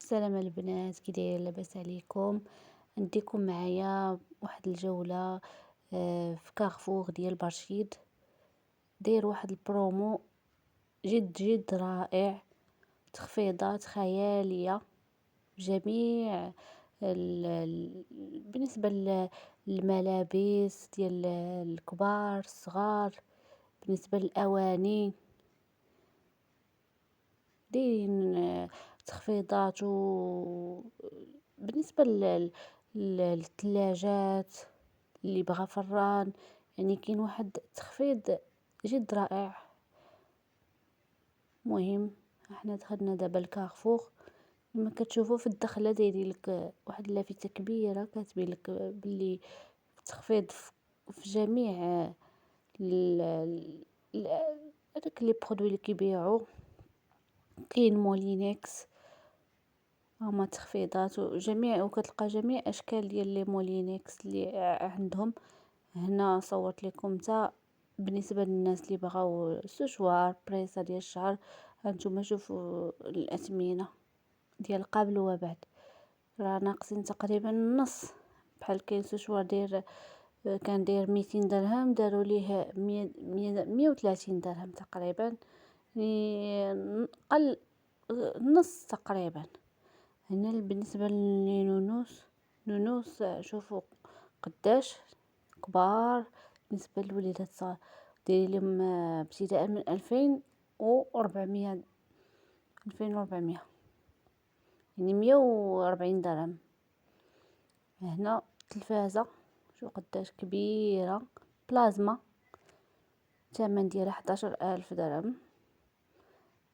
السلامة البنات، كي دايرين؟ لاباس عليكم؟ نديكم معايا واحد الجولة في كارفور ديال برشيد. داير واحد البرومو جد جد رائع، تخفيضات خيالية جميع بالنسبة للملابس ديال الكبار الصغار، بالنسبة للأواني دايرين تخفيضات. بالنسبة للثلاجات اللي بغى فران، يعني كاين واحد التخفيض جد رائع. مهم احنا دخلنا دابا لكارفور، كما كتشوفوا في الدخله دايرين لك واحد اللافته كبيره كاتبين لك باللي تخفيض في جميع ال- هذاك لي برودوي اللي كيبيعوا. كاين مولينكس، هما تخفيضات وجميع، وكتلقى جميع اشكال ديال لي مولينكس اللي عندهم. هنا صورت لكم تا بالنسبه للناس اللي بغاو سوشوار بريسه ديال الشعر. هانتوما شوفوا الاثمنه ديال قبل وبعد، راه ناقصين تقريبا النص. بحال كاين سوشوار داير كان داير 200 درهم، داروا ليه 130 درهم تقريبا، يعني قل نص تقريبا. هنا بالنسبة للنونوس، نونوس شوفوا قداش كبار. بالنسبة للوليدات صغار داير لهم ابتداء من 2400، 2400 يعني 140 درهم. هنا تلفازة شو قداش كبيرة، بلازما، الثمن ديالها 11,000 درهم.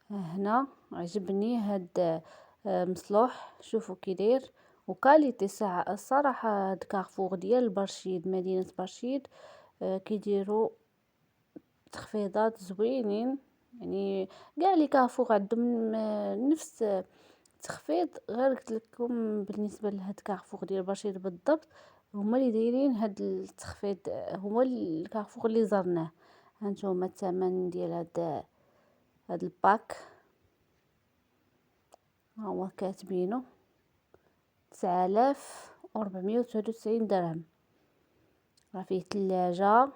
هنا عجبني هاد مصلوح، شوفوا كي داير وكاليتي ساعة. الصراحة هاد كارفور ديال برشيد، مدينة برشيد، كيديروا تخفيضات زوينين. يعني كاع لي كارفور عندهم نفس التخفيض، غير قلت لكم بالنسبة لهاد كارفور ديال برشيد بالضبط هما اللي دايرين هاد التخفيض، هما الكارفور اللي زرناه. هانتوما الثمن ديال هاد الباك هو كاتبينه 9499 درهم. راه فيه ثلاجة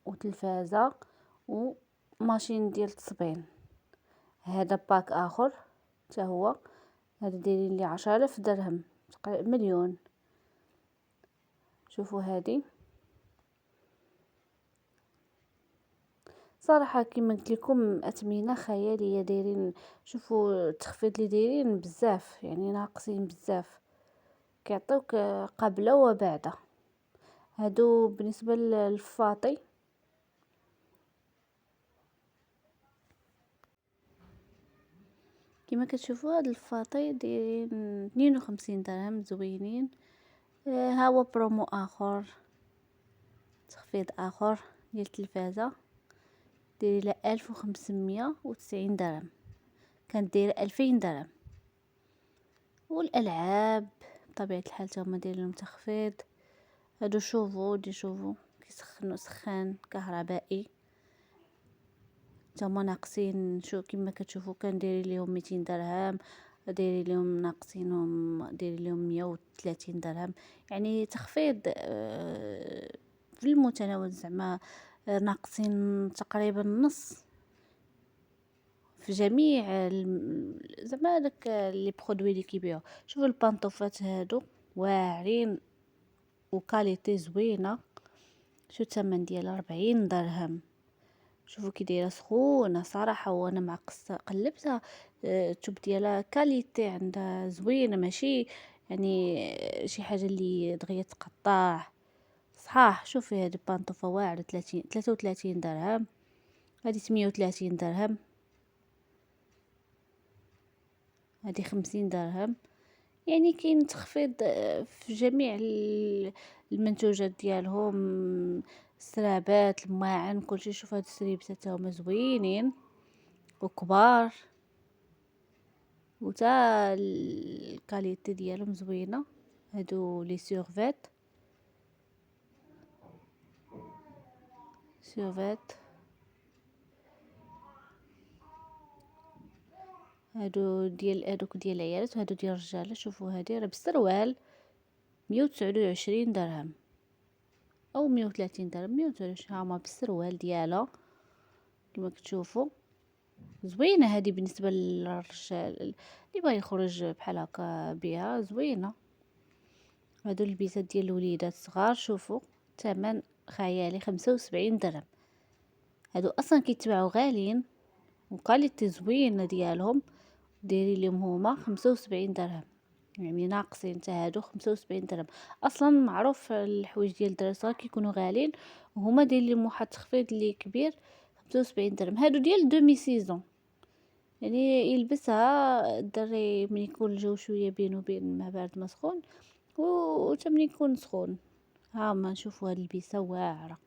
وتلفازة وماشين ديال التصبين. هذا باك اخر حتى هو، هذا دايرين لي 10,000 درهم، تقريبا مليون. شوفوا هذه صراحة كما قلت لكم اثمنه خياليه دايرين. شوفوا التخفيض اللي دايرين بزاف، يعني ناقصين بزاف، كيعطيوك قبل وبعد. هادو بالنسبة للفاطي، كما كتشوفوا هاد الفاطي دايرين 52 درهم زوينين. ها هو برومو اخر، تخفيض اخر ديال التلفازة داير لها 1590 درهم، كانت دايره 2000 درهم. والالعاب بطبيعه الحال هما دايرين لهم تخفيض. هادو شوفو كيسخنوا سخان كهربائي، هما ناقصين. شو كما كتشوفوا كان دايرين ليهم 200 درهم، دايرين لهم ناقصينهم دايرين لهم 130 درهم. يعني تخفيض في المتناول زعما، ناقصين تقريبا نص في جميع زعما داك لي برودوي اللي كيبيعوا. شوفوا البانطوفات هادو واعرين وكاليتي زوينه. شو الثمن ديال 40 درهم. شوفوا كي دايره سخونه صراحه، وانا مع قلبتها التوب ديالها كاليتي عندها زوينه، ماشي يعني شي حاجه اللي دغيا تقطع صحاح. شوفي هاد البانطوفه واعره 33 درهم، هذه 38 درهم، هذه 50 درهم. يعني كاين تخفيض في جميع المنتوجات ديالهم، السرابات، الماعن، كلشي. شوف هاد السريبسات حتى هما زوينين وكبار، وتا الكاليتي ديالهم زوينه. هادو لي سورفيت، سورفيت هادو ديال هادوك ديال العيالات وهادو ديال الرجاله. شوفوا هادي راه بالسروال 129 درهم او 130 درهم. 129 هما بالسروال ديالها كما كتشوفوا. زوينه هذه بالنسبه للرجال اللي بغى يخرج بحال هكا بها، زوينه. هادو البيسات ديال الوليدات الصغار، شوفوا ثمن خيالي 75 درهم. هادو اصلا كيتباعوا غاليين وكاليتي زوينه ديالهم، دايرين لهم هما 75 درهم، يعني ناقصين حتى هادو 75 درهم. اصلا معروف الحوايج ديال الدراري الصغار كيكونوا غاليين، وهما دايرين لهم واحد التخفيض اللي كبير 75 درهم. هادو ديال دومي سيزون، يعني يلبسها الدري ملي يكون الجو شويه بين وبين ما بارد ما سخون، وتا ملي يكون سخون. ها ما نشوفوا هاد البيسه واعره،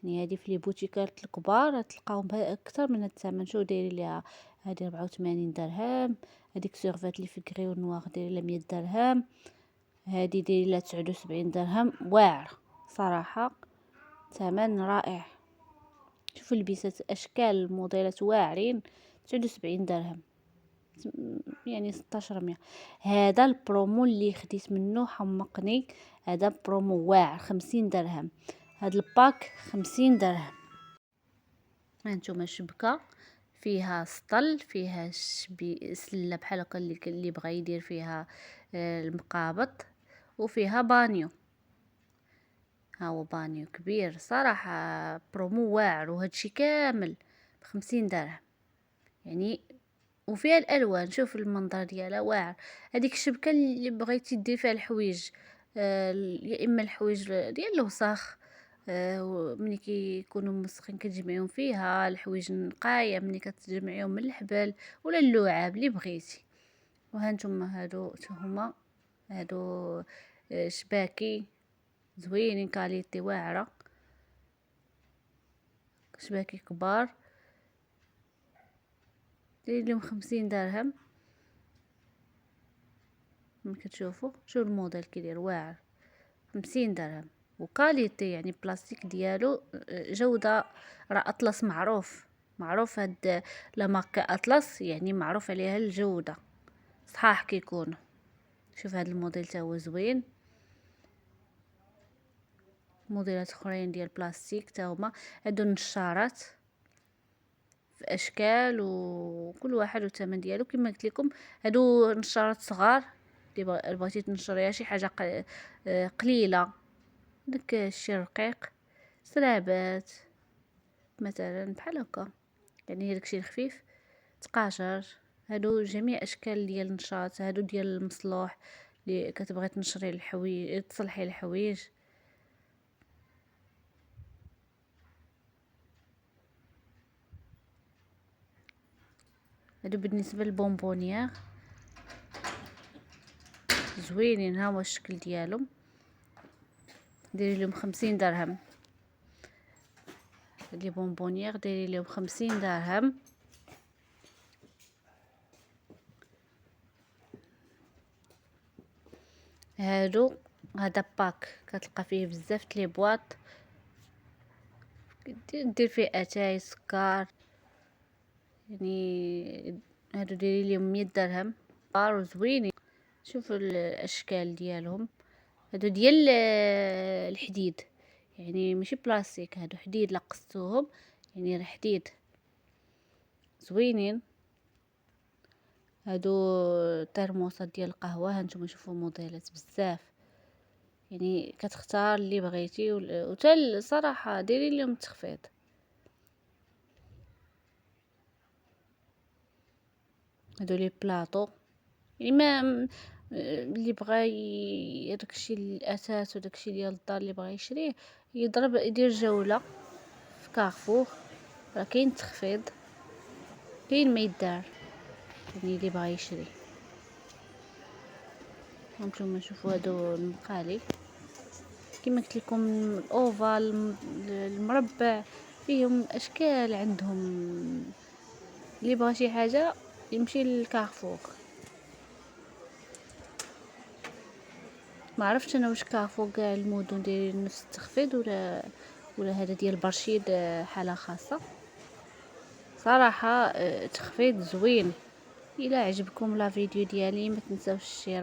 يعني هذه في لي بوتيكات الكبار تلقاوهم اكثر من الثمن. شو دايرين ليها هذه 84 درهم. هذيك سيرفات اللي في كري ونوار دايرين لها 100 درهم. هذه دايرين لها 79 درهم. واعره صراحه، ثمن رائع. شوفوا البيسات، اشكال الموديلات واعرين. 79 درهم يعني 1600. هذا البرومو اللي خديت منه حمقني، هذا برومو واعر 50 درهم. هذا الباك 50 درهم. هانتوما شبكه فيها سطل، فيها سله بحال هكا اللي بغى يدير فيها المقابض، وفيها بانيو. ها هو بانيو كبير صراحه، برومو واعر. وهادشي كامل ب50 درهم يعني. وفيها الالوان، شوف المنظر ديالها واعر. هذيك الشبكه اللي بغيتي دير فيها الحوايج، يا اما الحوايج ديال الوسخ، ملي كيكونوا مسخين كتجمعيهم فيها. الحوايج النقايه ملي كتجمعيهم من الحبل ولا اللعاب اللي بغيتي. وهانتوما هادو هما هادو شباكي زوينين، كاليتي واعره، شباكي كبار داير لهم 50 درهم. كتشوفوا شو الموديل كيدير واعر 50 درهم. وكاليتي يعني بلاستيك ديالو جودة. راه اطلس معروف هاد لا ماركة اطلس، يعني معروف عليها الجودة صحاح كيكونوا. شوف هاد الموديل تا هو زوين. موديلات اخرين ديال بلاستيك تا هما. هادو نشارات في اشكال وكل واحد والثمن ديالو كما قلت لكم. هادو نشارات صغار اللي بغيتي تنشريها شي حاجه قليله، داك الشي رقيق، سرابات مثلا بحال هكا، يعني داكشي الخفيف تقاشر. هادو جميع اشكال ديال النشاط. هادو ديال المصلوح اللي كتبغي تنشري الحوايج تصلحي الحوايج. هادو بالنسبه للبونبونيير زوينين. ها هو الشكل ديالهم، داير لهم 50 درهم. لي بونبونيير دايرين لهم 50 درهم. هذا باك كتلقى فيه بزاف لي بواط، دير فيه اتاي سكر، يعني هادو دايرين لهم 100 درهم. بارو زوينين. شوفوا الاشكال ديالهم. هادو ديال الحديد، يعني ماشي بلاستيك، هادو حديد لقستوهم، يعني راه حديد زوينين. هادو ترموسات ديال القهوه. هانتوما شوفوا موديلات بزاف، يعني كتختار اللي بغيتي وتا صراحه دايرين لهم التخفيض. هادو لي بلاطو، يعني ما اللي بغى داكشي الاساس وداكشي ديال الدار اللي بغى يشريه يضرب يدير جوله في كارفور، راه كاين تخفيض، كاين ما يدار، يعني اللي بغى يشري. هانتوما شوفوا هادو المقالي كما قلت لكم، الاوفال، المربع، فيهم اشكال عندهم. اللي بغى شي حاجه يمشي للكارفور. ما عرفتش انا واش كارفور كاع المدن دايرين نفس التخفيض ولا هذا ديال برشيد حاله خاصه. صراحه تخفيض زوين. الى عجبكم لا فيديو ديالي ما تنساوش الشير.